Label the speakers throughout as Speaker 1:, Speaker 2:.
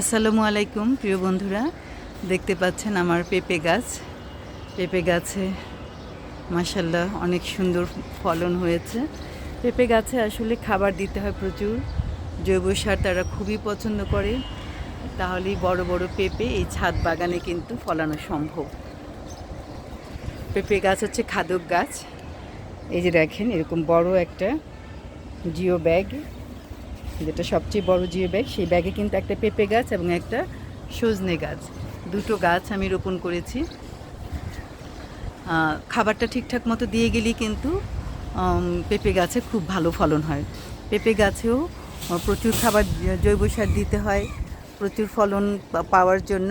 Speaker 1: আসসালামু আলাইকুম প্রিয় বন্ধুরা, দেখতে পাচ্ছেন আমার পেঁপে গাছে মাশাল্লাহ অনেক সুন্দর ফলন হয়েছে। পেঁপে গাছে আসলে খাবার দিতে হয় প্রচুর, জৈব সার তারা খুবই পছন্দ করে, তাহলেই বড় বড় পেঁপে এই ছাদ বাগানে কিন্তু ফলানো সম্ভব। পেঁপে গাছ হচ্ছে খাদক গাছ। এই যে দেখেন এরকম বড় একটা জিও ব্যাগ, যেটা সবচেয়ে বড় জিও ব্যাগ, সেই ব্যাগে কিন্তু একটা পেঁপে গাছ এবং একটা সজনে গাছ, দুটো গাছ আমি রোপণ করেছি। খাবারটা ঠিকঠাক মতো দিয়ে গেলেই কিন্তু পেঁপে গাছে খুব ভালো ফলন হয়। পেঁপে গাছেও প্রচুর খাবার জৈব সার দিতে হয় প্রচুর ফলন পাওয়ার জন্য।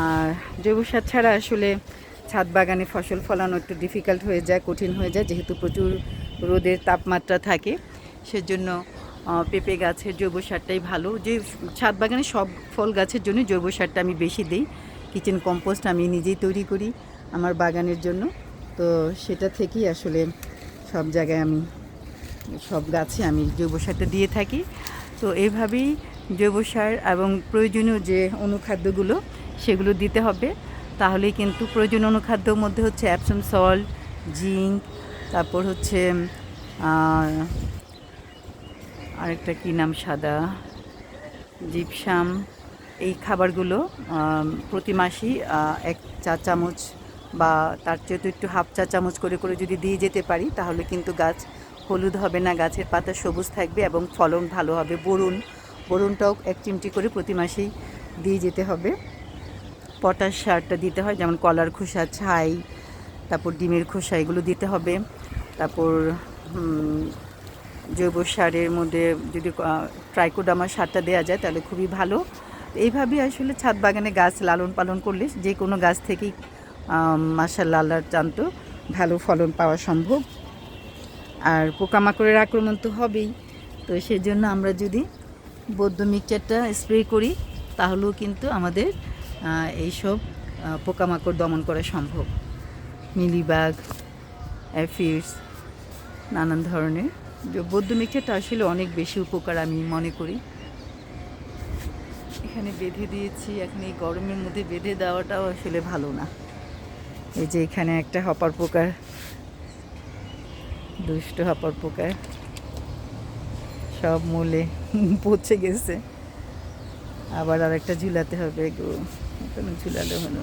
Speaker 1: আর জৈব সার ছাড়া আসলে ছাদ বাগানে ফসল ফলানো একটু ডিফিকাল্ট হয়ে যায়, কঠিন হয়ে যায়, যেহেতু প্রচুর রোদের তাপমাত্রা থাকে। সেজন্য পেঁপে গাছের জৈব সারটাই ভালো। যে ছাদ বাগানে সব ফল গাছের জন্য জৈব সারটা আমি বেশি দিই। কিচেন কম্পোস্ট আমি নিজেই তৈরি করি আমার বাগানের জন্য, তো সেটা থেকেই আসলে সব জায়গায় আমি সব গাছে আমি জৈব সারটা দিয়ে থাকি। তো এইভাবেই জৈব সার এবং প্রয়োজনীয় যে অনুখাদ্যগুলো সেগুলো দিতে হবে, তাহলেই কিন্তু প্রয়োজনীয় অনুখাদ্যর মধ্যে হচ্ছে অ্যাপসম সল্ট, জিঙ্ক, তারপর হচ্ছে আরেকটা কী নাম, সাদা জিপসাম। এই খাবারগুলো প্রতি মাসেই 1 চা চামচ বা তার চেয়ে একটু হাফ চা চামচ করে করে যদি দিয়ে যেতে পারি, তাহলে কিন্তু গাছ হলুদ হবে না, গাছের পাতা সবুজ থাকবে এবং ফলন ভালো হবে। বরুণটাও 1 চিমটি করে প্রতি মাসেই দিয়ে যেতে হবে। পটাশ সারটা দিতে হয়, যেমন কলার খোসা, ছাই, তারপর ডিমের খোসা, এগুলো দিতে হবে। তারপর জৈব সারের মধ্যে যদি ট্রাইকোডার্মা সারটা দেওয়া যায় তাহলে খুবই ভালো। এইভাবেই আসলে ছাদ বাগানে গাছ লালন পালন করলে যে কোনো গাছ থেকেই মাশাআল্লাহ আল্লাহর চান্ত ভালো ফলন পাওয়া সম্ভব। আর পোকামাকড়ের আক্রমণ তো হবেই, তো সেজন্য আমরা যদি বৌদ্ধ মিক্সচারটা স্প্রে করি তাহলেও কিন্তু আমাদের এইসব পোকামাকড় দমন করা সম্ভব। মিলিবাগ, অ্যাফিডস, নানান ধরনের বৌদ্ধ মিক্সচারটা আসলে অনেক বেশি উপকার আমি মনে করি। এখানে বেঁধে দিয়েছি, এখন এই গরমের মধ্যে বেঁধে দেওয়াটাও আসলে ভালো না। এই যে এখানে একটা হপার পোকার, দুষ্ট হপার পোকার সব মূলে পচে গেছে, আবার আরেকটা ঝুলাতে হবে গো, এখনো ঝুলালে হলো না।